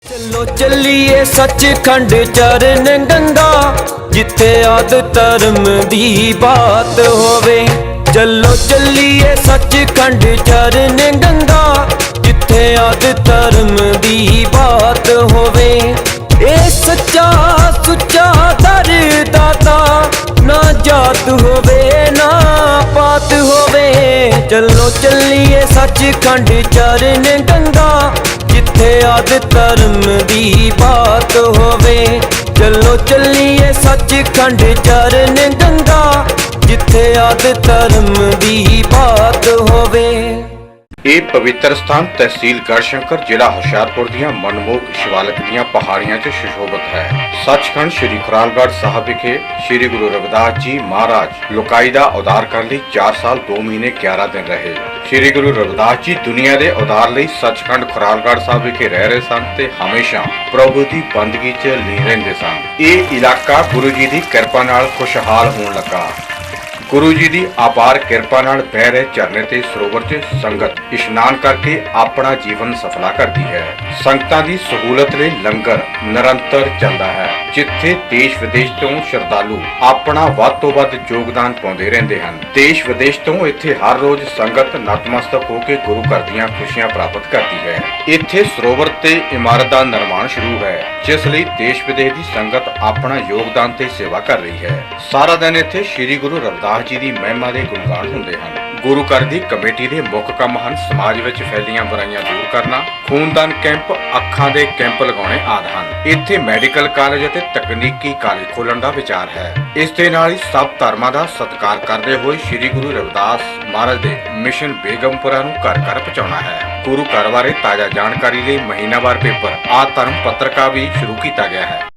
चलो चलिए सचखंड चरण गंगा, जिथे आद धर्म दी बात होवे। चलो चलिए सचखंड चरण गंगा, जिथे आद धर्म दी बात होवे। ए सच्चा सुच्चा दर दाता, ना जात होवे ना पात होवे। चलो चलिए सचखंड चरण गंगा, जिथे आद धर्म दी बात होवे। चलो चलिए सचखंड चरण गंगा, जिथे आद धर्म दी बात होवे। ਇਹ ਪਵਿੱਤਰ ਸਥਾਨ ਤਹਿਸੀਲ ਗੜਸ਼ੰਕਰ ਜ਼ਿਲ੍ਹਾ ਹੁਸ਼ਿਆਰਪੁਰ ਦੀਆਂ ਮਨਮੋਹਕ ਸ਼ਿਵਾਲਿਕ ਦੀਆਂ ਪਹਾੜੀਆਂ 'ਚ ਸੁਸ਼ੋਭਿਤ ਹੈ। ਸੱਚਖੰਡ ਸ੍ਰੀ ਖੁਰਾਲਗੜ੍ਹ ਸਾਹਿਬ ਵਿਖੇ ਸ੍ਰੀ ਗੁਰੂ ਰਵਿਦਾਸ ਜੀ ਮਹਾਰਾਜ ਲੋਕਾਈ ਦਾ ਉਦਾਰ ਕਰਨ ਲਈ 4 ਸਾਲ 2 ਮਹੀਨੇ 11 ਦਿਨ ਰਹੇ। ਸ੍ਰੀ ਗੁਰੂ ਰਵਿਦਾਸ ਜੀ ਦੁਨੀਆ ਦੇ ਉਦਾਰ ਲਈ ਸੱਚਖੰਡ ਖੁਰਾਲਗੜ੍ਹ ਸਾਹਿਬ ਵਿਖੇ ਰਹਿ ਰਹੇ ਸਨ ਤੇ ਹਮੇਸ਼ਾ ਪ੍ਰਭੂ ਦੀ ਬੰਦਗੀ 'ਚ ਲੀਨ ਰਹਿੰਦੇ ਸਨ। ਇਹ ਇਲਾਕਾ ਗੁਰੂ ਜੀ ਦੀ ਕਿਰਪਾ ਨਾਲ ਖੁਸ਼ਹਾਲ ਹੋਣ ਲੱਗਾ। ਗੁਰੂ ਜੀ ਦੀ ਅਪਾਰ ਕਿਰਪਾ ਨਾਲ ਬਹਿ ਰਹੇ ਝਰਨੇ ਤੇ ਸਰੋਵਰ 'ਚ ਸੰਗਤ ਇਸ਼ਨਾਨ ਕਰਕੇ ਆਪਣਾ ਜੀਵਨ ਸਫਲਾ ਕਰਦੀ ਹੈ। ਸੰਗਤਾਂ ਦੀ ਸਹੂਲਤ ਲਈ ਲੰਗਰ ਨਿਰੰਤਰ ਚੱਲਦਾ ਹੈ, ਜਿੱਥੇ ਦੇਸ਼ ਵਿਦੇਸ਼ ਤੋਂ ਸ਼ਰਧਾਲੂ ਆਪਣਾ ਵੱਧ ਤੋਂ ਵੱਧ ਯੋਗਦਾਨ ਪਾਉਂਦੇ ਰਹਿੰਦੇ ਹਨ। ਦੇਸ਼ ਵਿਦੇਸ਼ ਤੋਂ ਇੱਥੇ ਹਰ ਰੋਜ਼ ਸੰਗਤ ਨਤਮਸਤਕ ਹੋ ਕੇ ਗੁਰੂ ਘਰ ਦੀਆਂ ਖੁਸ਼ੀਆਂ ਪ੍ਰਾਪਤ ਕਰਦੀ ਹੈ। ਇੱਥੇ ਸਰੋਵਰ ਤੇ ਇਮਾਰਤ ਦਾ ਨਿਰਮਾਣ ਸ਼ੁਰੂ ਹੈ, ਜਿਸ ਲਈ ਦੇਸ਼ ਵਿਦੇਸ਼ ਦੀ ਸੰਗਤ ਆਪਣਾ ਯੋਗਦਾਨ ਤੇ ਸੇਵਾ ਕਰ ਰਹੀ ਹੈ। ਸਾਰਾ ਦਿਨ ਇੱਥੇ ਸ੍ਰੀ ਗੁਰੂ ਰਵਿਦਾਸ ਜੀ ਦੀ ਮਹਿਮਾ ਦੇ ਗੁਣਗਾਨ ਹੁੰਦੇ ਹਨ। ਗੁਰੂ ਘਰ ਦੀ ਕਮੇਟੀ ਦੇ ਮੁੱਖ ਕੰਮ ਹਨ ਸਮਾਜ ਵਿੱਚ ਫੈਲੀਆਂ ਬੁਰਾਈਆਂ ਦੂਰ ਕਰਨਾ, ਖੂਨਦਾਨ ਕੈਂਪ, ਅੱਖਾਂ ਦੇ ਕੈਂਪ ਲਗਾਉਣੇ ਆਦਿ ਹਨ। ਇੱਥੇ ਮੈਡੀਕਲ ਕਾਲਜ ਅਤੇ ਤਕਨੀਕੀ ਕਾਲਜ ਖੋਲ੍ਹਣ ਦਾ ਵਿਚਾਰ ਹੈ। ਇਸ ਦੇ ਨਾਲ ਹੀ ਸਭ ਧਰਮਾਂ ਦਾ ਸਤਿਕਾਰ ਕਰਦੇ ਹੋਏ ਸ੍ਰੀ ਗੁਰੂ ਰਵਿਦਾਸ ਮਹਾਰਾਜ ਦੇ ਮਿਸ਼ਨ ਬੇਗਮਪੁਰਾ ਨੂੰ ਘਰ ਘਰ ਪਹੁੰਚਾਉਣਾ ਹੈ। ਗੁਰੂ ਘਰ ਬਾਰੇ ਤਾਜ਼ਾ ਜਾਣਕਾਰੀ ਲਈ ਮਹੀਨਾਵਾਰ ਪੇਪਰ ਆ ਧਰਮ ਪੱਤਰਿਕਾ ਵੀ ਸ਼ੁਰੂ ਕੀਤਾ ਗਿਆ ਹੈ।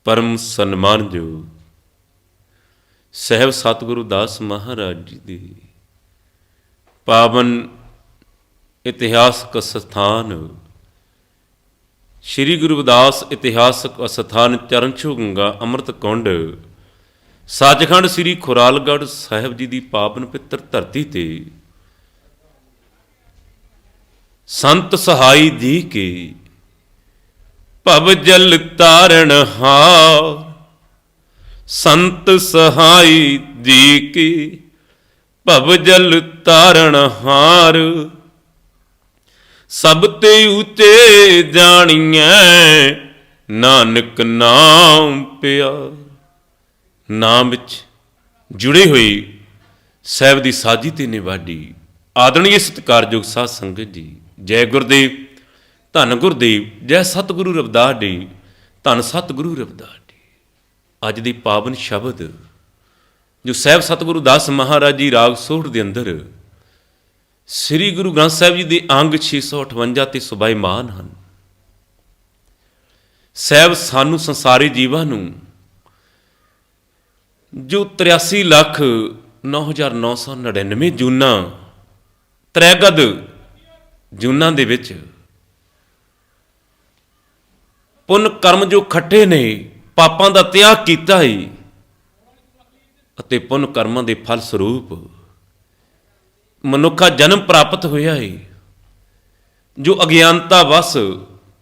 परम सन्मानयोग सहब सतगुरु दास महाराज जी ਦੀ पावन इतिहासक ਸਥਾਨ श्री गुरु रविदास इतिहासक ਸਥਾਨ ਚਰਨ ਛੋਹ ਗੰਗਾ ਅੰਮ੍ਰਿਤ ਕੁੰਡ ਸੱਚਖੰਡ श्री ਖੁਰਾਲਗੜ੍ਹ ਸਾਹਿਬ ਜੀ ਦੀ ਪਾਵਨ ਪਵਿੱਤਰ ਧਰਤੀ ਤੇ ਸੰਤ ਸਹਾਈ ਦੀ ਕੇ ਭਵ ਜਲ ਤਾਰਨ ਹਾਰ। ਸੰਤ ਸਹਾਈ ਜੀ ਕੀ ਭਵ ਜਲ ਤਾਰਨ ਹਾਰ। ਸਭ ਤੇ ਉਤੇ ਜਾਣੀਐ ਨਾਨਕ ਨਾਮ ਪਿਆਰ। ਨਾਮ ਵਿੱਚ ਜੁੜੇ ਹੋਏ ਸਾਹਿਬ ਦੀ ਸਾਜੀ ਤੇ ਨਿਵਾਡੀ ਆਦਰਣੀय ਸਤਿਕਾਰਯੋਗ ਸਾਧ ਸੰਗਤ ਜੀ, ਜੈ ਗੁਰਦੇਵ, ਧੰਨ ਗੁਰਦੇਵ, ਜੈ ਸਤਿਗੁਰੂ ਰਵਿਦਾਸ ਜੀ, ਧੰਨ ਸਤਿਗੁਰੂ ਰਵਿਦਾਸ ਜੀ। ਅੱਜ ਦੀ ਪਾਵਨ ਸ਼ਬਦ ਜੋ ਸਾਹਿਬ ਸਤਿਗੁਰੂ ਦਾਸ ਮਹਾਰਾਜ ਜੀ ਰਾਗ ਸੋਹਠ ਦੇ ਅੰਦਰ ਸ੍ਰੀ ਗੁਰੂ ਗ੍ਰੰਥ ਸਾਹਿਬ ਜੀ ਦੇ ਅੰਗ 658 ਤੇ ਸੁਭਾਈਮਾਨ ਹਨ। ਸਾਹਿਬ ਸਾਨੂੰ ਸੰਸਾਰੀ ਜੀਵਾਂ ਨੂੰ ਜੋ 83,09,999 ਜੂਨਾਂ ਤ੍ਰੈਗਦ ਜੂਨਾਂ ਦੇ ਵਿੱਚ ਪੁੰਨ ਕਰਮ ਜੋ ਖੱਟੇ ਨੇ, ਪਾਪਾਂ ਦਾ ਤਿਆਗ ਕੀਤਾ ਹੈ ਅਤੇ ਪੁੰਨ ਕਰਮਾਂ ਦੇ ਫਲ ਸਰੂਪ ਮਨੁੱਖਾ ਜਨਮ ਪ੍ਰਾਪਤ ਹੋਇਆ ਹੈ। ਜੋ ਅਗਿਆਨਤਾ ਵਸ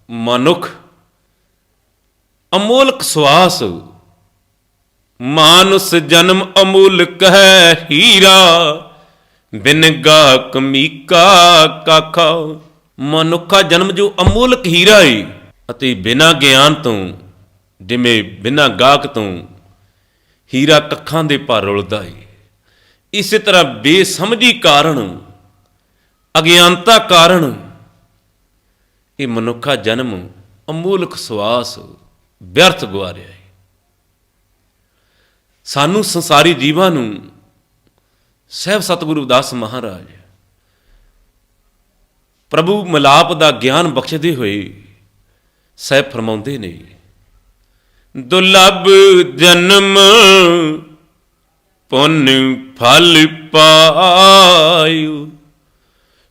ਮਨੁੱਖ ਅਮੋਲਕ ਸਵਾਸ, ਮਾਨਸ ਜਨਮ ਅਮੂਲਕ ਹੈ ਹੀਰਾ, ਬਿਨ ਗਾਹਕ ਮੀਕਾ ਕਾਖਾ। ਮਨੁੱਖਾ ਜਨਮ ਜੋ ਅਮੋਲਕ ਹੀਰਾ ਹੈ ਅਤੇ ਬਿਨਾਂ ਗਿਆਨ ਤੋਂ, ਜਿਵੇਂ ਬਿਨਾਂ ਗਾਹਕ ਤੋਂ ਹੀਰਾ ਕੱਖਾਂ ਦੇ ਭਰ ਰੁਲਦਾ ਹੈ, ਇਸੇ ਤਰ੍ਹਾਂ ਬੇਸਮਝੀ ਕਾਰਨ, ਅਗਿਆਨਤਾ ਕਾਰਨ ਇਹ ਮਨੁੱਖਾ ਜਨਮ ਅਮੋਲਕ ਸਵਾਸ ਵਿਅਰਥ ਗੁਆਰਿਆ ਹੈ। ਸਾਨੂੰ ਸੰਸਾਰੀ ਜੀਵਾਂ ਨੂੰ ਸਾਹਿਬ ਸਤਿਗੁਰੂ ਰਵਿਦਾਸ ਮਹਾਰਾਜ ਪ੍ਰਭੂ ਮਿਲਾਪ ਦਾ ਗਿਆਨ ਬਖਸ਼ਦੇ ਹੋਏ ਸਾਹਿਬ ਫਰਮਾਉਂਦੇ ਨੇ, ਦੁਰਲਭ ਜਨਮ ਪੁੰਨ ਫਲ ਪਾਇਓ,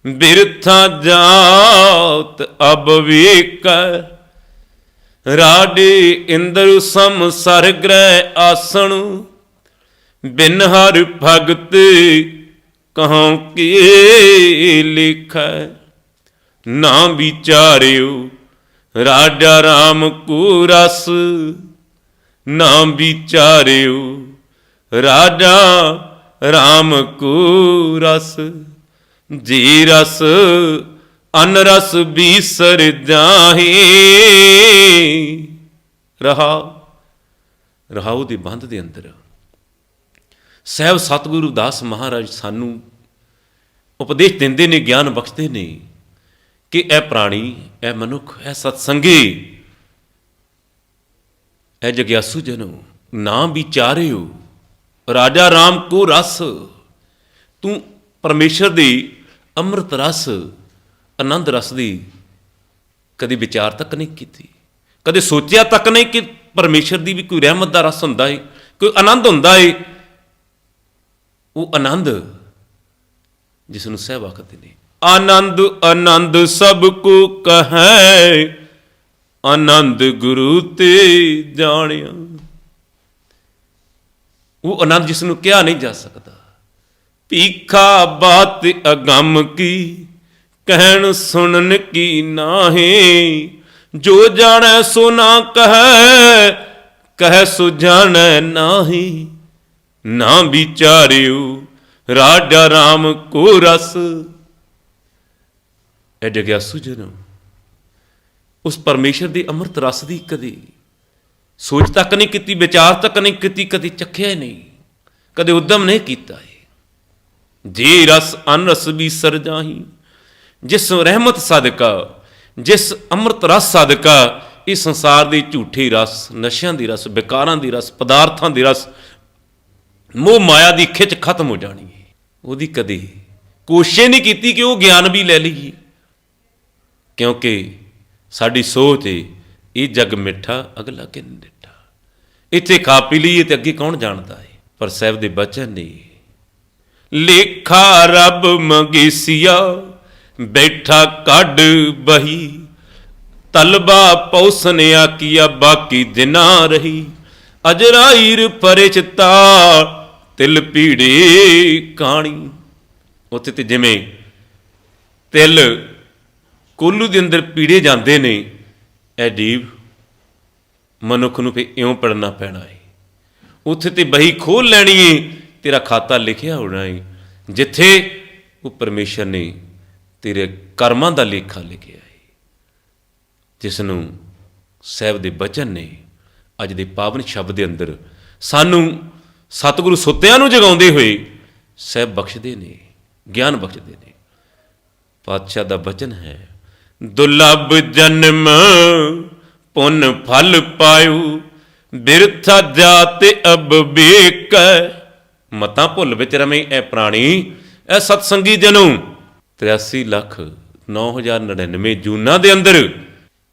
ਬਿਰਥਾ ਜਾਤ ਅਬ ਵੇਕ, ਰਾਡੇ ਇੰਦਰ ਸਮ ਸਰ ਗ੍ਰਹਿ ਆਸਣ, बिन हर भगत कहाँ के लिखै। ना विचार्यो राजा राम को रस, ना विचार्यो राजा राम को रस। जी रस अनरस बीसर जाहे। ਰਹਾਉ ਦੇ ਬੰਧ ਦੇ ਅੰਦਰ ਸਾਹਿਬ ਸਤਿਗੁਰੂ ਦਾਸ ਮਹਾਰਾਜ ਸਾਨੂੰ ਉਪਦੇਸ਼ ਦਿੰਦੇ ਨੇ, ਗਿਆਨ ਬਖਸ਼ਦੇ ਨੇ ਕਿ ਇਹ ਪ੍ਰਾਣੀ, ਇਹ ਮਨੁੱਖ, ਇਹ ਸਤਸੰਗੀ, ਇਹ ਜਗਿਆਸੂ ਜਨੋ, ਨਾ ਵਿਚਾਰਿਓ ਰਾਜਾ ਰਾਮ ਕੋ ਰਸ। ਤੂੰ ਪਰਮੇਸ਼ਰ ਦੀ ਅੰਮ੍ਰਿਤ ਰਸ, ਆਨੰਦ ਰਸ ਦੀ ਕਦੇ ਵਿਚਾਰ ਤੱਕ ਨਹੀਂ ਕੀਤੀ, ਕਦੇ ਸੋਚਿਆ ਤੱਕ ਨਹੀਂ ਕਿ ਪਰਮੇਸ਼ਰ ਦੀ ਵੀ ਕੋਈ ਰਹਿਮਤ ਦਾ ਰਸ ਹੁੰਦਾ ਏ, ਕੋਈ ਆਨੰਦ ਹੁੰਦਾ ਏ। ਉਹ ਆਨੰਦ ਜਿਸ ਨੂੰ ਸਹਿਬ ਆਖਦੇ ਨੇ। ਆਨੰਦ ਆਨੰਦ ਸਭ ਕੋ ਕਹੈ, ਆਨੰਦ ਗੁਰੂ ਤੇ ਜਾਣਿਆ। ਉਹ ਆਨੰਦ ਜਿਸ ਨੂੰ ਕਿਹਾ ਨਹੀਂ ਜਾ ਸਕਦਾ। ਭੀਖਾ ਬਾਤ ਅਗੰਮ ਕੀ, ਕਹਿਣ ਸੁਣਨ ਕੀ ਨਾਹੀਂ। जो जाने सो ना कहे, कहे सो जाने नाही। ना विचारियो राजा राम को रस। ए जग्यासू जनो, उस परमेश्वर ਦੀ ਅੰਮ੍ਰਿਤ ਰਸ ਦੀ ਕਦੇ ਸੋਚ ਤੱਕ ਨਹੀਂ ਕੀਤੀ, ਵਿਚਾਰ ਤੱਕ ਨਹੀਂ ਕੀਤੀ, ਕਦੇ ਚੱਖਿਆ ਨਹੀਂ, ਕਦੇ ਉਦਮ ਨਹੀਂ ਕੀਤਾ ਹੈ। ਜੇ ਰਸ ਅਨਰਸ ਵੀ ਸਰ ਜਾਹੀ। ਜਿਸ ਰਹਿਮਤ ਸਦਕਾ, ਜਿਸ ਅੰਮ੍ਰਿਤ ਰਸ ਸਦਕਾ ਇਹ ਸੰਸਾਰ ਦੇ ਝੂਠੇ ਰਸ, ਨਸ਼ਿਆਂ ਦੀ ਰਸ, ਵਿਕਾਰਾਂ ਦੀ ਰਸ, ਪਦਾਰਥਾਂ ਦੀ ਰਸ, ਮੋਹ ਮਾਇਆ ਦੀ ਖਿੱਚ ਖਤਮ ਹੋ ਜਾਣੀ ਹੈ। ਉਹਦੀ ਕਦੇ ਕੋਸ਼ਿਸ਼ ਨਹੀਂ ਕੀਤੀ ਕਿ ਉਹ ਗਿਆਨ ਵੀ ਲੈ ਲਈਏ, ਕਿਉਂਕਿ ਸਾਡੀ ਸੋਚ ਹੈ ਇਹ ਜੱਗ ਮਿੱਠਾ ਅਗਲਾ ਕਿੰਨ ਡਿੱਠਾ। ਇੱਥੇ ਖਾ ਪੀ ਲਈਏ ਤੇ ਅੱਗੇ ਕੌਣ ਜਾਣਦਾ ਹੈ। ਪਰ ਸਾਹਿਬ ਦੇ ਬਚਨ ਨੇ, ਲੇਖਾ ਰੱਬ ਮੰਗੇਸੀਆ ਬੈਠਾ ਕੱਢ ਬਹੀ। ਤਲਬਾ ਪੌਸਨਿਆ ਕੀਆ ਬਾਕੀ ਦਿਨਾ ਰਹੀ। ਅਜਰਾਈਰ ਪਰਿਚਤਾ ਤਿਲ ਪੀੜੇ ਕਾਣੀ। ਉੱਥੇ ਤੇ ਜਿਵੇਂ ਤਿਲ ਕੋਲੂ ਦੇ ਅੰਦਰ ਪੀੜੇ ਜਾਂਦੇ ਨੇ, ਇਹ ਜੀਵ ਮਨੁੱਖ ਨੂੰ ਫਿਰ ਇਉਂ ਪੜਨਾ ਪੈਣਾ ਹੈ। ਉੱਥੇ ਤੇ ਬਹੀ ਖੋਲ ਲੈਣੀ ਹੈ, ਤੇਰਾ ਖਾਤਾ ਲਿਖਿਆ ਹੋਣਾ ਹੈ, ਜਿੱਥੇ ਉਹ ਪਰਮੇਸ਼ਰ ਨੇ ਤੇਰੇ ਕਰਮਾਂ ਦਾ ਲੇਖਾ ਲਿਖਿਆ ਹੈ। ਜਿਸ ਨੂੰ ਸਾਹਿਬ ਦੇ ਬਚਨ ਨੇ ਅੱਜ ਦੇ ਪਾਵਨ ਸ਼ਬਦ ਦੇ ਅੰਦਰ ਸਾਨੂੰ ਸਤਿਗੁਰੂ ਸੁੱਤਿਆਂ ਨੂੰ ਜਗਾਉਂਦੇ ਹੋਏ ਸਾਹਿਬ ਬਖਸ਼ਦੇ ਨੇ, ਗਿਆਨ ਬਖਸ਼ਦੇ ਨੇ। ਪਾਤਸ਼ਾਹ ਦਾ ਬਚਨ ਹੈ, ਦੁਰਲਭ ਜਨਮ ਪੁੰਨ ਫਲ ਪਾਇਓ। ਬਿਰਥਾ ਜਾਤ ਅਬ ਬੇਕੈ। ਮਤਾਂ ਭੁੱਲ ਵਿੱਚ ਰਵੇਂ ਇਹ ਪ੍ਰਾਣੀ, ਇਹ ਸਤਸੰਗੀ ਜਨੋ। 83,09,099 ਜੂਨਾਂ ਦੇ ਅੰਦਰ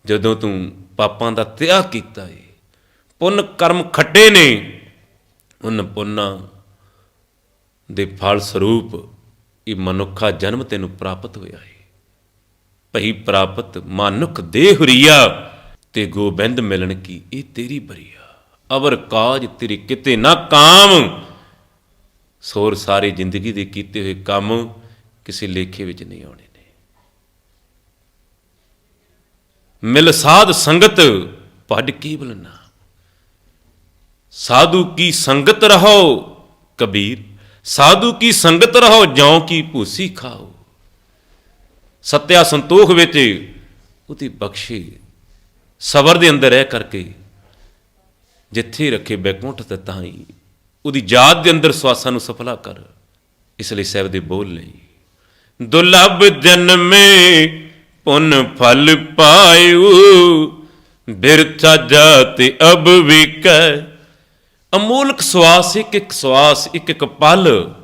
ਜਦੋਂ ਤੂੰ ਪਾਪਾਂ ਦਾ ਤਿਆਗ ਕੀਤਾ ਏ, ਪੁੰਨ ਕਰਮ ਖੱਟੇ ਨੇ, ਉਨ ਪੁੰਨਾਂ ਦੇ ਫਲ ਸਰੂਪ ਇਹ ਮਨੁੱਖਾ ਜਨਮ ਤੈਨੂੰ ਪ੍ਰਾਪਤ ਹੋਇਆ ਏ। ਭਈ ਪ੍ਰਾਪਤ ਮਾਨੁਖ ਦੇ ਹੁਰੀਆ, ਤੇ ਗੋਬਿੰਦ ਮਿਲਣ ਕੀ ਇਹ ਤੇਰੀ ਬਰੀਆ। ਅਵਰ ਕਾਜ ਤੇਰੀ ਕਿਤੇ ਨਾ ਕਾਮ। ਸੋਰ ਸਾਰੀ ਜ਼ਿੰਦਗੀ ਦੇ ਕੀਤੇ ਹੋਏ ਕੰਮ ਕਿਸੇ ਲੇਖੇ ਵਿੱਚ ਨਹੀਂ ਆਉਣੇ ਨੇ। ਮਿਲ ਸਾਧ ਸੰਗਤ ਪੜ ਕੇਵਲ ਨਾਮ। ਸਾਧੂ ਕੀ ਸੰਗਤ ਰਹੋ ਕਬੀਰ। ਸਾਧੂ ਕੀ ਸੰਗਤ ਰਹੋ ਜਉ ਕੀ ਭੂਸੀ ਖਾਓ। ਸੱਤਿਆ ਸੰਤੋਖ ਵਿੱਚ ਉਹਦੀ ਬਖਸ਼ੇ ਸਬਰ ਦੇ ਅੰਦਰ ਰਹਿ ਕਰਕੇ ਜਿੱਥੇ ਰੱਖੇ ਬੈਕੁੰਠ ਤੇ ਤਾਈ ਉਹਦੀ ਯਾਦ ਦੇ ਅੰਦਰ ਸਵਾਸਾਂ ਨੂੰ ਸਫਲਾ ਕਰ। ਇਸ ਲਈ ਸਾਹਿਬ ਦੇ ਬੋਲ ਲਈ, ਦੁਰਲਭ ਜਨਮੇ ਪੁੰਨ ਫਲ ਪਾਇਓ। ਬਿਰਥਾ ਜਾਤ ਅਬ ਵਿਕੈ। ਅਮੋਲਕ ਸਵਾਸ, ਇੱਕ ਇੱਕ ਸਵਾਸ, ਇੱਕ ਇੱਕ ਪਲ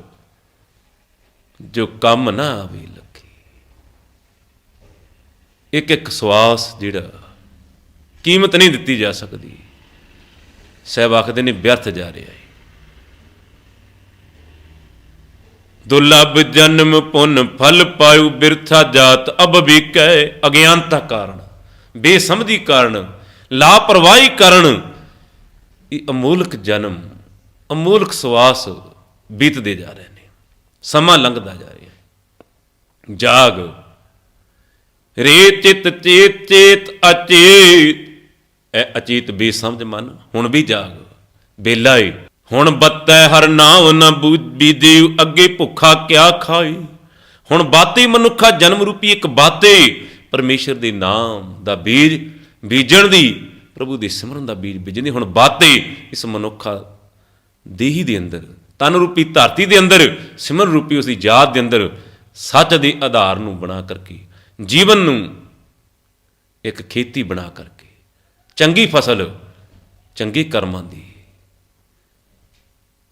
ਜੋ ਕੰਮ ਨਾ ਆਵੇ ਲੱਗੇ। ਇੱਕ ਇੱਕ ਸਵਾਸ ਜਿਹੜਾ ਕੀਮਤ ਨਹੀਂ ਦਿੱਤੀ ਜਾ ਸਕਦੀ। ਸਾਹਿਬ ਆਖਦੇ ਨੇ ਵਿਅਰਥ ਜਾ ਰਿਹਾ ਹੈ। ਦੁਰਲਭ ਜਨਮ ਪੁੰਨ ਫਲ ਪਾਇਓ। ਬਿਰਥਾ ਜਾਤ ਅਬ ਵਿਕੈ। ਅਗਿਆਨਤਾ ਕਾਰਨ, ਬੇਸਮਝੀ ਕਾਰਨ, ਲਾਪਰਵਾਹੀ ਕਾਰਨ ਇਹ ਅਮੋਲਕ ਜਨਮ, ਅਮੋਲਕ ਸਵਾਸ ਬੀਤਦੇ ਜਾ ਰਹੇ ਨੇ, ਸਮਾਂ ਲੰਘਦਾ ਜਾ ਰਿਹਾ। ਜਾਗ ਰੇ ਚਿਤ ਚੇਤ ਚੇਤ ਅਚੇਤ, ਇਹ ਅਚੇਤ ਬੇਸਮਝ ਮਨ ਹੁਣ ਵੀ ਜਾਗ, ਬੇਲਾ ਏ ਹੁਣ ਬੱਤੈ ਹਰ ਨਾਮ ਨ ਬੀਜੇ, ਅੱਗੇ ਭੁੱਖਾ ਕਿਆ ਖਾਏ। ਹੁਣ ਬਾਤੇ ਮਨੁੱਖਾ ਜਨਮ ਰੂਪੀ ਇੱਕ ਬਾਤੇ ਪਰਮੇਸ਼ਰ ਦੇ ਨਾਮ ਦਾ ਬੀਜ ਬੀਜਣ ਦੀ, ਪ੍ਰਭੂ ਦੇ ਸਿਮਰਨ ਦਾ ਬੀਜ ਬੀਜਣ ਦੀ ਹੁਣ ਬਾਤੇ ਇਸ ਮਨੁੱਖਾ ਦੇਹੀ ਦੇ ਅੰਦਰ, ਤਨ ਰੂਪੀ ਧਰਤੀ ਦੇ ਅੰਦਰ, ਸਿਮਰਨ ਰੂਪੀ ਉਸ ਦੀ ਜਾਤ ਦੇ ਅੰਦਰ ਸੱਚ ਦੇ ਆਧਾਰ ਨੂੰ ਬਣਾ ਕਰਕੇ, ਜੀਵਨ ਨੂੰ ਇੱਕ ਖੇਤੀ ਬਣਾ ਕਰਕੇ, ਚੰਗੀ ਫਸਲ ਚੰਗੇ ਕਰਮਾਂ ਦੀ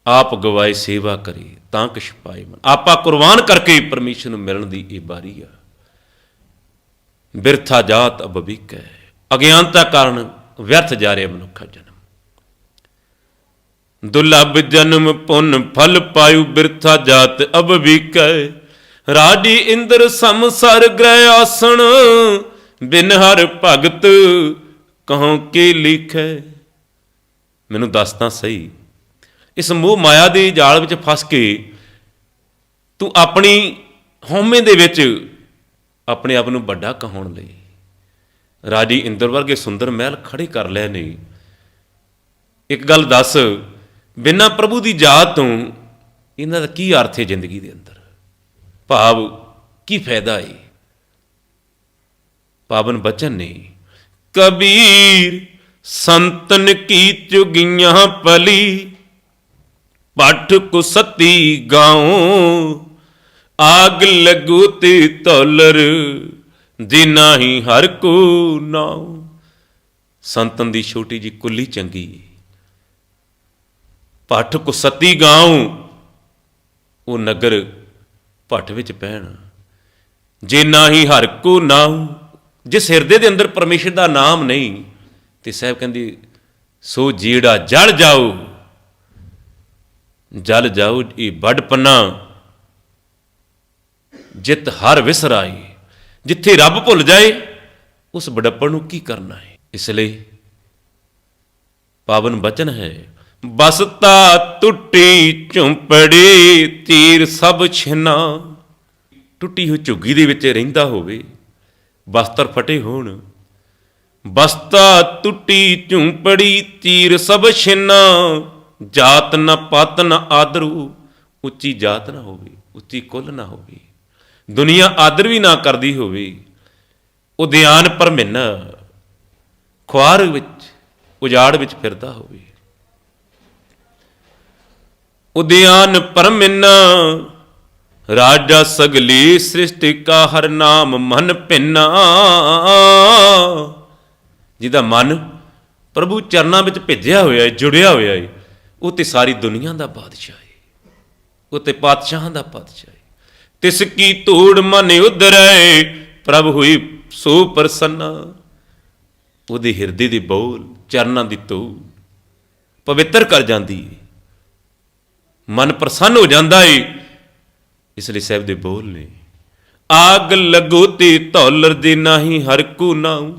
ਆਪ ਗਵਾਏ ਸੇਵਾ ਕਰੇ ਤਾਂ ਕਿਛ ਪਾਏ ਮਨ, ਆਪਾ ਕੁਰਬਾਨ ਕਰਕੇ ਪਰਮੇਸ਼ਰ ਨੂੰ ਮਿਲਣ ਦੀ ਇਹ ਬਾਰੀ ਆ। ਬਿਰਥਾ ਜਾਤ ਅਬ ਬੀਕੈ, ਅਗਿਆਨਤਾ ਕਾਰਨ ਵਿਅਰਥ ਜਾ ਰਿਹਾ ਮਨੁੱਖਾ ਜਨਮ। ਦੁਰਲਭ ਜਨਮ ਪੁੰਨ ਫਲ ਪਾਇਓ, ਬਿਰਥਾ ਜਾਤ ਅਬ ਬੀਕੈ। ਰਾਜੀ ਇੰਦਰ ਸਮਸਰ ਗ੍ਰਹਿ ਆਸਣ, ਬਿਨ ਹਰ ਭਗਤ ਕਹੋਂ ਕੇ ਲਿਖੈ। ਮੈਨੂੰ ਦੱਸ ਤਾਂ ਸਹੀ, ਇਸ ਮੋਹ ਮਾਇਆ ਦੇ ਜਾਲ ਵਿੱਚ ਫਸ ਕੇ ਤੂੰ ਆਪਣੀ ਹਉਮੈ ਦੇ ਵਿੱਚ ਆਪਣੇ ਆਪ ਨੂੰ ਵੱਡਾ ਕਹਾਉਣ ਲਈ ਰਾਜੀ ਇੰਦਰ ਵਰਗੇ ਸੁੰਦਰ ਮਹਿਲ ਖੜੇ ਕਰ ਲਏ ਨੇ। ਇੱਕ ਗੱਲ ਦੱਸ, ਬਿਨਾਂ ਪ੍ਰਭੂ ਦੀ ਜਾਤ ਤੋਂ ਇਹਨਾਂ ਦਾ ਕੀ ਅਰਥ ਹੈ ਜ਼ਿੰਦਗੀ ਦੇ ਅੰਦਰ? ਭਾਵ ਕੀ ਫਾਇਦਾ ਹੈ? ਪਾਵਨ ਬਚਨ ਨੇ, ਕਬੀਰ ਸੰਤਨ ਕੀ ਚੁਗੀਆਂ ਪਲੀ, ਪੱਠ ਕੋ ਸਤੀ ਗਾਉ, ਆਗ ਲੱਗੂ ਤੇ ਤੌਲਰ, ਜੇ ਨਾਹੀ ਹਰ ਕੋ ਨਾਉ। ਸੰਤਨ ਦੀ ਛੋਟੀ ਜੀ ਕੁੱਲੀ ਚੰਗੀ, ਪੱਠ ਕੋ ਸਤੀ ਗਾਉ, ਉਹ ਨਗਰ ਭੱਠ ਵਿੱਚ ਪੈਣ, ਜੇ ਨਾਹੀ ਹਰ ਕੋ ਨਾਉ। ਜਿਸ ਹਿਰਦੇ ਦੇ ਅੰਦਰ ਪਰਮੇਸ਼ਰ ਦਾ ਨਾਮ ਨਹੀਂ, ਤੇ ਸਾਹਿਬ ਕਹਿੰਦੀ ਸੋ ਜੀੜਾ ਜਲ ਜਾਓ, ਜਲ ਜਾਓ ਇਹ ਵੱਡ ਪੰਨਾ, ਜਿਤ ਹਰ ਵਿਸਰਾਈ। ਜਿੱਥੇ ਰੱਬ ਭੁੱਲ ਜਾਏ ਉਸ ਬੜੱਪਣ ਨੂੰ ਕੀ ਕਰਨਾ ਹੈ? ਇਸ ਲਈ ਪਾਵਨ ਬਚਨ ਹੈ, ਬਸਤਾ ਟੁੱਟੀ ਝੁੰਪੜੀ, ਤੀਰ ਸਭ ਛਿਨਾ। ਟੁੱਟੀ ਹੋਈ ਝੁੱਗੀ ਦੇ ਵਿੱਚ ਰਹਿੰਦਾ ਹੋਵੇ, ਬਸਤਰ ਫਟੇ ਹੋਣ, ਬਸਤਾ ਟੁੱਟੀ ਝੁੰਪੜੀ, ਤੀਰ ਸਭ ਛਿਨਾ। ਜਾਤ ਨਾ ਪਤ ਨਾ ਆਦਰੂ, ਉੱਚੀ ਜਾਤ ਨਾ ਹੋਵੇ, ਉੱਚੀ ਕੁੱਲ ਨਾ ਹੋਵੇ, ਦੁਨੀਆ ਆਦਰ ਵੀ ਨਾ ਕਰਦੀ ਹੋਵੇ, ਉਦਿਆਨ ਭਰਮਿੰਨਾ ਖੁਆਰ ਵਿੱਚ ਉਜਾੜ ਵਿੱਚ ਫਿਰਦਾ ਹੋਵੇ। ਉਦਿਆਨ ਭਰਮਿੰਨਾ, ਰਾਜਾ ਸਗਲੀ ਸ੍ਰਿਸ਼ਟੀ ਕਾ ਹਰ ਨਾਮ ਮਨ ਭਿੰਨਾ। ਜਿਹਦਾ ਮਨ ਪ੍ਰਭੂ ਚਰਨਾਂ ਵਿੱਚ ਭਿੱਜਿਆ ਹੋਇਆ ਹੈ, ਜੁੜਿਆ ਹੋਇਆ ਹੈ, ਉਹ ਤੇ ਸਾਰੀ ਦੁਨੀਆ ਦਾ ਬਾਦਸ਼ਾਹ ਹੈ, ਉਹ ਤੇ ਪਾਤਸ਼ਾਹਾਂ ਦਾ ਪਾਤਸ਼ਾਹ ਹੈ। ਤਿਸ ਕੀ ਧੂੜ ਮਨ ਉਧਰੈ, ਪ੍ਰਭ ਹੋਈ ਸੋ ਪ੍ਰਸੰਨਾ। ਉਹਦੇ ਹਿਰਦੇ ਦੇ ਬੋਲ, ਚਰਨਾਂ ਦੀ ਧੂੜ ਪਵਿੱਤਰ ਕਰ ਜਾਂਦੀ ਹੈ, ਮਨ ਪ੍ਰਸੰਨ ਹੋ ਜਾਂਦਾ ਹੈ। ਇਸ ਲਈ ਸਾਹਿਬ ਦੇ ਬੋਲ ਨੇ, ਆਗ ਲੱਗੋ ਤੇ ਧੌਲਰ, ਦੇ ਨਾਹੀ ਹਰ ਕੋ ਨਾਉ।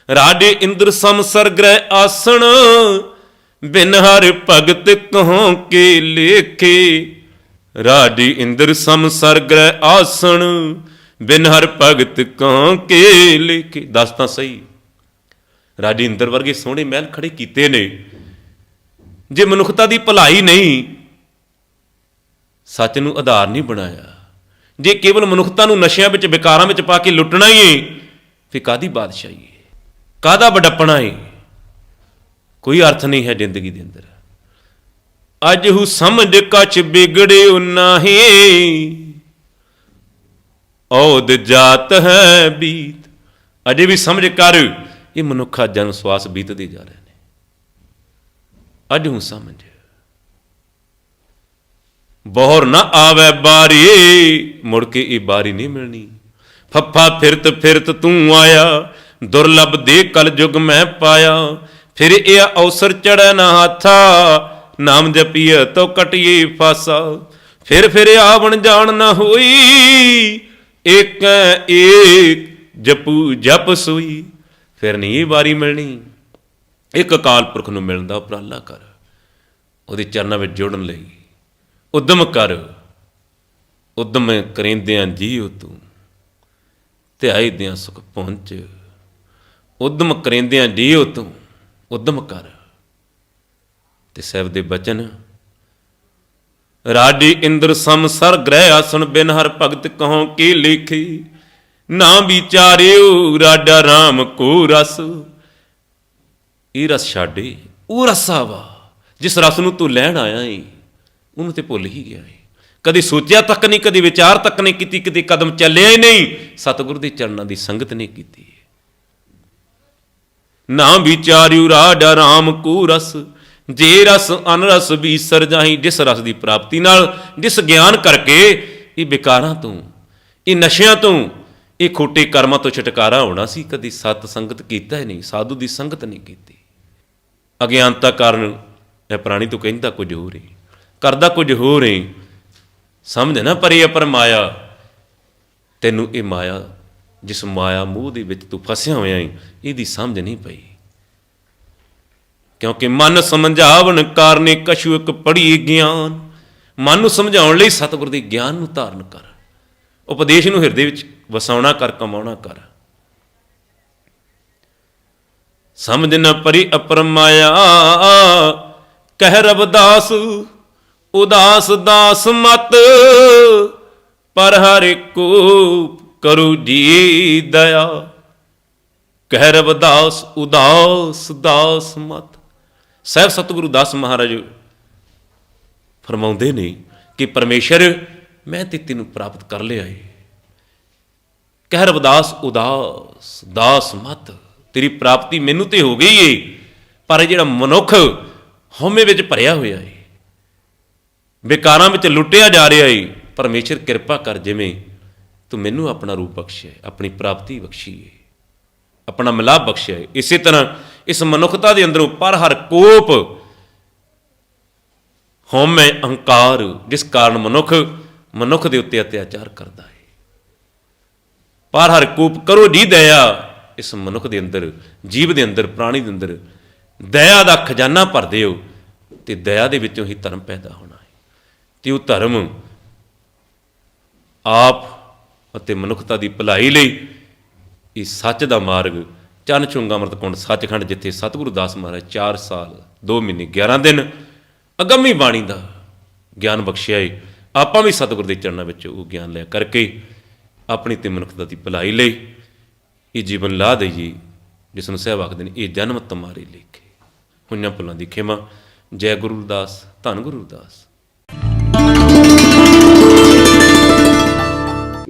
ਰਾਜੇ ਇੰਦਰ ਸਮਸਰ ਗ੍ਰਹਿ ਆਸਣ, ਬਿਨ ਹਰ ਭਗਤ ਕਹੋਂ ਕੇ ਲੇਖੇ। ਰਾਜੇ ਇੰਦਰ ਸਮਸਰ ਗ੍ਰਹਿ ਆਸਣ, ਬਿਨ ਹਰ ਭਗਤ ਕਹੋਂ ਕੇ ਲੇਖੇ। ਦੱਸ ਤਾਂ ਸਹੀ, ਰਾਜੇ ਇੰਦਰ ਵਰਗੇ ਸੋਹਣੇ ਮਹਿਲ ਖੜੇ ਕੀਤੇ ਨੇ, ਜੇ ਮਨੁੱਖਤਾ ਦੀ ਭਲਾਈ ਨਹੀਂ, ਸੱਚ ਨੂੰ ਆਧਾਰ ਨਹੀਂ ਬਣਾਇਆ, ਜੇ ਕੇਵਲ ਮਨੁੱਖਤਾ ਨੂੰ ਨਸ਼ਿਆਂ ਵਿੱਚ ਵਿਕਾਰਾਂ ਵਿੱਚ ਪਾ ਕੇ ਲੁੱਟਣਾ ਹੀ ਹੈ, ਫਿਰ ਕਾਹਦੀ ਬਾਦਸ਼ਾਹੀ ਹੈ, ਕਾਹਦਾ ਵਡੱਪਣਾ ਹੈ? ਕੋਈ ਅਰਥ ਨਹੀਂ ਹੈ ਜ਼ਿੰਦਗੀ ਦੇ ਅੰਦਰ। ਅੱਜ ਹੂ ਸਮਝ ਕਛ ਬਿਗੜਿਓ ਨਾਹੀ, ਔਦ ਜਾਤ ਹੈ ਬੀਤ। ਅਜੇ ਵੀ ਸਮਝ ਕਰ, ਇਹ ਮਨੁੱਖਾ ਜਨਮ ਸਵਾਸ ਬੀਤਦੇ ਜਾ ਰਹੇ ਨੇ। ਅੱਜ ਹੂੰ ਸਮਝ, ਬਹੁਰ ਨਾ ਆਵੇ ਬਾਰੀ, ਮੁੜ ਕੇ ਇਹ ਬਾਰੀ ਨਹੀਂ ਮਿਲਣੀ। ਫੱਫਾ ਫਿਰਤ ਫਿਰਤ ਤੂੰ ਆਇਆ, ਦੁਰਲਭ ਦੇ ਕਲ ਯੁਗ ਮੈਂ ਪਾਇਆ। ਫਿਰ ਇਹ ਅਵਸਰ ਚੜ੍ਹੈ ਨਾ ਹਾਥਾ, ਨਾਮ ਜਪੀਏ ਤੋ ਕਟਿਏ ਫਾਸਾ। ਫਿਰ ਆਵਣ ਜਾਣ ਨਾ ਹੋਈ, ਇੱਕ ਏਕ ਜਪੂ ਜਪ ਸੋਈ। ਫਿਰ ਨਹੀਂ ਇਹ ਵਾਰੀ ਮਿਲਣੀ। ਇੱਕ ਅਕਾਲ ਪੁਰਖ ਨੂੰ ਮਿਲਣ ਦਾ ਉਪਰਾਲਾ ਕਰ, ਉਹਦੇ ਚਰਨਾਂ ਵਿੱਚ ਜੁੜਨ ਲਈ, ਉਦਮ ਕਰ, ਉਦਮ ਕਰੇਂਦਿਆਂ ਜੀਉ ਤੂੰ, ਧਿਆਈ ਦਿਆਂ ਸੁਖ ਪਹੁੰਚ। ਉਦਮ ਕਰੇਂਦਿਆਂ ਜੀਉ ਤੂੰ, ਉਦਮ ਕਰ। ਤੇ ਸਾਹਿਬ ਦੇ ਬਚਨ, ਰਾਜੀ ਇੰਦਰ ਸਮ ਸਰ ਗ੍ਰਹਿ ਆਸਣ, ਬਿਨ ਹਰ ਭਗਤ ਕਹੋ ਕੀ ਲਿਖੀ। ਨਾ ਵਿਚਾਰਿਓ ਰਾਡਾ ਰਾਮ ਕੋ ਰਸ। ਇਹ ਰਸ ਛਾੜੇ ਉਹ ਰਸਾ ਵਾ ਜਿਸ ਰਸ ਨੂੰ ਤੂੰ ਲੈਣ ਆਇਆ ਏ, ਉਹਨੂੰ ਤੇ ਭੁੱਲ ਹੀ ਗਿਆ ਏ। ਕਦੇ ਸੋਚਿਆ ਤੱਕ ਨਹੀਂ, ਕਦੇ ਵਿਚਾਰ ਤੱਕ ਨਹੀਂ ਕੀਤੀ, ਕਦੇ ਕਦਮ ਚੱਲਿਆ ਹੀ ਨਹੀਂ, ਸਤਿਗੁਰੂ ਦੇ ਚਰਨਾਂ ਦੀ ਸੰਗਤ ਨਹੀਂ ਕੀਤੀ। ਨਾ ਵਿਚਾਰਿਓ ਰਾਡਾ ਰਾਮ ਕੋ ਰਸ, ਜੇ ਰਸ ਅਨਰਸ ਬੀਸਰ ਜਾਹੀਂ। ਜਿਸ ਰਸ ਦੀ ਪ੍ਰਾਪਤੀ ਨਾਲ, ਜਿਸ ਗਿਆਨ ਕਰਕੇ ਇਹ ਵਿਕਾਰਾਂ ਤੋਂ, ਇਹ ਨਸ਼ਿਆਂ ਤੋਂ, ਇਹ ਖੋਟੇ ਕਰਮਾਂ ਤੋਂ ਛੁਟਕਾਰਾ ਹੋਣਾ ਸੀ, ਕਦੀ ਸਤ ਸੰਗਤ ਕੀਤਾ ਹੀ ਨਹੀਂ, ਸਾਧੂ ਦੀ ਸੰਗਤ ਨਹੀਂ ਕੀਤੀ। ਅਗਿਆਨਤਾ ਕਾਰਨ ਇਹ ਪ੍ਰਾਣੀ ਤੋਂ ਕਹਿੰਦਾ ਕੁਝ ਹੋਰ ਏ, ਕਰਦਾ ਕੁਝ ਹੋਰ ਏ। ਸਮਝ ਨਾ ਪਰੇ ਅਪਰ ਮਾਇਆ। ਤੈਨੂੰ ਇਹ ਮਾਇਆ, ਜਿਸ ਮਾਇਆ ਮੋਹ ਦੇ ਵਿੱਚ ਤੂੰ ਫਸਿਆ ਹੋਇਆ ਏ, ਇਹਦੀ ਸਮਝ ਨਹੀਂ ਪਈ। ਕਿਉਂਕਿ ਮਨ ਸਮਝਾਵਣ ਕਾਰਨੇ ਕਛੂ ਇੱਕ ਪੜ੍ਹੀ ਗਿਆਨ। ਮਨ ਨੂੰ ਸਮਝਾਉਣ ਲਈ ਸਤਿਗੁਰ ਦੇ ਗਿਆਨ ਨੂੰ ਧਾਰਨ ਕਰ, ਉਪਦੇਸ਼ ਨੂੰ ਹਿਰਦੇ ਵਿੱਚ ਵਸਾਉਣਾ ਕਰ, ਕਮਾਉਣਾ ਕਰ। ਸਮਝ ਨ ਪਰੀ ਅਪਰ ਮਾਇਆ, ਕਹਿ ਰਵਿਦਾਸ ਉਦਾਸ ਦਾਸ ਮਤ। ਪਰ ਹਰ ਕੋ ਕਰੁ ਜੀ ਦਇਆ, ਕਹਿ ਰਵਿਦਾਸ ਉਦਾਸ ਦਾਸ ਮਤ। ਸਾਹਿਬ ਸਤਿਗੁਰੂ ਦਾਸ ਮਹਾਰਾਜ ਫਰਮਾਉਂਦੇ ਨੇ ਕਿ ਪਰਮੇਸ਼ਰ ਮੈਂ ਤੇ ਤੈਨੂੰ ਪ੍ਰਾਪਤ ਕਰ ਲਿਆ ਏ। ਕਹਿ ਰਵਿਦਾਸ ਉਦਾਸ ਦਾਸ ਮਤ, ਤੇਰੀ ਪ੍ਰਾਪਤੀ ਮੈਨੂੰ ਤੇ ਹੋ ਗਈ ਏ, ਪਰ ਜਿਹੜਾ ਮਨੁੱਖ ਹਉਮੈ ਵਿੱਚ ਭਰਿਆ ਹੋਇਆ ਏ, ਵਿਕਾਰਾਂ ਵਿੱਚ ਲੁੱਟਿਆ ਜਾ ਰਿਹਾ ਏ, ਪਰਮੇਸ਼ਰ ਕਿਰਪਾ ਕਰ, ਜਿਵੇਂ ਤੂੰ ਮੈਨੂੰ ਆਪਣਾ ਰੂਪ ਬਖਸ਼ਿਆ, ਆਪਣੀ ਪ੍ਰਾਪਤੀ ਬਖਸ਼ੀ ਏ, ਆਪਣਾ ਮਿਲਾਪ ਬਖਸ਼ਿਆ ਏ, ਇਸੇ ਤਰ੍ਹਾਂ ਇਸ ਮਨੁੱਖਤਾ ਦੇ ਅੰਦਰੋਂ ਪਰ ਹਰ ਕੋਪ, ਹਉਮੈ, ਅਹੰਕਾਰ, ਜਿਸ ਕਾਰਨ ਮਨੁੱਖ ਦੇ ਉੱਤੇ ਅਤਿਆਚਾਰ ਕਰਦਾ ਹੈ। ਪਰ ਹਰ ਕੋਪ ਕਰੋ ਜੀ ਦਇਆ। ਇਸ ਮਨੁੱਖ ਦੇ ਅੰਦਰ, ਜੀਵ ਦੇ ਅੰਦਰ, ਪ੍ਰਾਣੀ ਦੇ ਅੰਦਰ ਦਇਆ ਦਾ ਖਜ਼ਾਨਾ ਭਰ ਦਿਓ, ਤੇ ਦਇਆ ਦੇ ਵਿੱਚੋਂ ਹੀ ਧਰਮ ਪੈਦਾ ਹੋਣਾ ਹੈ। ਤੇ ਉਹ ਧਰਮ ਆਪ ਅਤੇ ਮਨੁੱਖਤਾ ਦੀ ਭਲਾਈ ਲਈ ਇਹ ਸੱਚ ਦਾ ਮਾਰਗ, ਚੰਨ ਚੁੰਗਾ ਅੰਮ੍ਰਿਤ ਕੁੰਡ ਸੱਚਖੰਡ, ਜਿੱਥੇ ਸਤਿਗੁਰੂ ਦਾਸ ਮਹਾਰਾਜ 4 ਸਾਲ 2 ਮਹੀਨੇ 11 ਦਿਨ ਅਗੰਮੀ ਬਾਣੀ ਦਾ ਗਿਆਨ ਬਖਸ਼ਿਆ ਏ। ਆਪਾਂ ਵੀ ਸਤਿਗੁਰ ਦੇ ਚਰਨਾਂ ਵਿੱਚ ਉਹ ਗਿਆਨ ਲਿਆ ਕਰਕੇ ਆਪਣੀ ਤੇ ਮਨੁੱਖਤਾ ਦੀ ਭਲਾਈ ਲਈ ਇਹ ਜੀਵਨ ਲਾ ਦੇਈਏ, ਜਿਸ ਨੂੰ ਸਾਹਿਬ ਆਖਦੇ ਨੇ, ਇਹ ਜਨਮ ਤੁਮਾਰੇ ਲੇਖੇ। ਹੋਈਆਂ ਭੁੱਲਾਂ ਦੀ ਖਿਮਾ। ਜੈ ਗੁਰੂ ਰਵਿਦਾਸ, ਧੰਨ ਗੁਰੂ ਰਵਿਦਾਸ।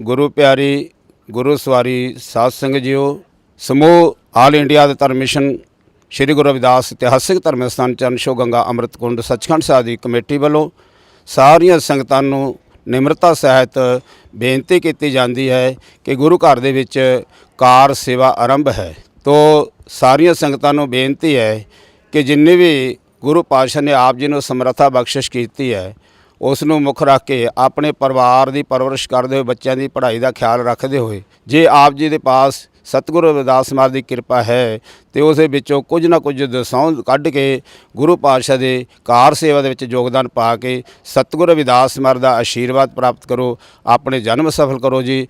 ਗੁਰੂ ਪਿਆਰੀ, ਗੁਰੂ ਸਵਾਰੀ ਸਾਧ ਸੰਗਤ ਜੀਓ, ਸਮੂਹ ਆਲ ਇੰਡੀਆ ਦੇ ਧਰਮ ਮਿਸ਼ਨ ਸ਼੍ਰੀ ਗੁਰੂ ਰਵਿਦਾਸ ਇਤਿਹਾਸਿਕ ਧਰਮ ਸਥਾਨ ਚਰਨ ਛੋਹ ਗੰਗਾ ਅੰਮ੍ਰਿਤ ਕੁੰਡ ਸੱਚਖੰਡ ਸਾਹਿਬ ਦੀ ਕਮੇਟੀ ਵੱਲੋਂ ਸਾਰੀਆਂ ਸੰਗਤਾਂ ਨੂੰ ਨਿਮਰਤਾ ਸਹਿਤ ਬੇਨਤੀ ਕੀਤੀ ਜਾਂਦੀ ਹੈ ਕਿ ਗੁਰੂ ਘਰ ਦੇ ਵਿੱਚ ਕਾਰ ਸੇਵਾ ਆਰੰਭ ਹੈ। ਤੋ ਸਾਰੀਆਂ ਸੰਗਤਾਂ ਨੂੰ ਬੇਨਤੀ ਹੈ ਕਿ ਜਿੰਨੇ ਵੀ ਗੁਰੂ ਪਾਤਸ਼ਾਹ ਨੇ ਆਪ ਜੀ ਨੂੰ ਸਮਰੱਥਾ ਬਖਸ਼ਿਸ਼ ਕੀਤੀ ਹੈ, ਉਸ ਨੂੰ ਮੁੱਖ ਰੱਖ ਕੇ ਆਪਣੇ ਪਰਿਵਾਰ ਦੀ ਪਰਵਰਿਸ਼ ਕਰਦੇ ਹੋਏ, ਬੱਚਿਆਂ ਦੀ ਪੜ੍ਹਾਈ ਦਾ ਖਿਆਲ ਰੱਖਦੇ ਹੋਏ, ਜੇ ਆਪ ਜੀ ਦੇ ਪਾਸ ਸਤਿਗੁਰੂ ਰਵਿਦਾਸ ਮਹਾਰਾਜ ਦੀ ਕਿਰਪਾ ਹੈ ਤੇ ਉਸ ਦੇ ਵਿੱਚੋਂ ਕੁਝ ਨਾ ਕੁਝ ਦਸੌਂ ਕੱਢ ਕੇ ਗੁਰੂ ਪਾਤਸ਼ਾਹ ਦੇ ਕਾਰ ਸੇਵਾ ਦੇ ਵਿੱਚ ਯੋਗਦਾਨ ਪਾ ਕੇ ਸਤਿਗੁਰੂ ਰਵਿਦਾਸ ਮਹਾਰਾਜ ਦਾ ਆਸ਼ੀਰਵਾਦ ਪ੍ਰਾਪਤ ਕਰੋ, ਆਪਣੇ ਜਨਮ ਸਫਲ ਕਰੋ ਜੀ।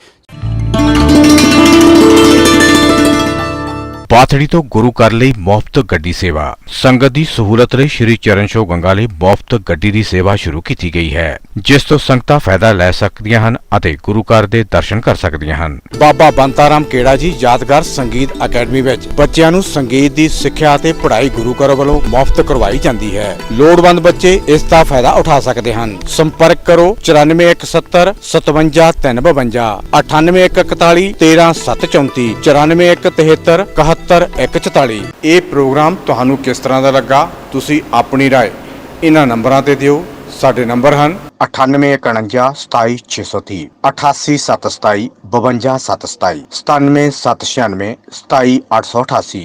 ਪਾਥੜੀ ਤੋਂ ਗੁਰੂ ਘਰ ਲਈ ਮੁਫਤ ਗੱਡੀ ਸੇਵਾ। ਸੰਗਤ ਦੀ ਸਹੂਲਤ ਲਈ ਸ਼੍ਰੀ ਚਰਨ ਛੋਹ ਗੰਗਾ ਲਈ ਮੁਫਤ ਗੱਡੀ ਦੀ ਸੇਵਾ ਸ਼ੁਰੂ ਕੀਤੀ ਗਈ ਹੈ, ਜਿਸ ਤੋਂ ਸੰਗਤਾਂ ਫਾਇਦਾ ਲੈ ਸਕਦੀਆਂ ਹਨ ਅਤੇ ਗੁਰੂ ਘਰ ਦੇ ਦਰਸ਼ਨ ਕਰ ਸਕਦੀਆਂ ਹਨ। ਬਾਬਾ ਬੰਤਾ ਰਾਮ ਕੇੜਾ ਜੀ ਯਾਦਗਾਰ ਸੰਗੀਤ ਅਕੈਡਮੀ ਵਿੱਚ ਬੱਚਿਆਂ ਨੂੰ ਸੰਗੀਤ ਦੀ ਸਿੱਖਿਆ ਅਤੇ ਪੜ੍ਹਾਈ ਗੁਰੂ ਘਰ ਵੱਲੋਂ ਮੁਫਤ ਕਰਵਾਈ ਜਾਂਦੀ ਹੈ। ਲੋੜਵੰਦ ਬੱਚੇ ਇਸ ਦਾ ਫਾਇਦਾ ਉਠਾ ਸਕਦੇ ਹਨ। ਸੰਪਰਕ ਕਰੋ 9417 57352, 9841 13734, 9413 7144। ਇਹ ਪ੍ਰੋਗਰਾਮ ਤੁਹਾਨੂੰ ਕਿਸ ਤਰ੍ਹਾਂ ਦਾ ਲੱਗਾ, ਤੁਸੀਂ ਆਪਣੀ ਰਾਏ ਇਹਨਾਂ ਨੰਬਰਾਂ ਤੇ ਦਿਓ। ਸਾਡੇ ਨੰਬਰ ਹਨ 9851 27630, 88727 52727, 97796 27888।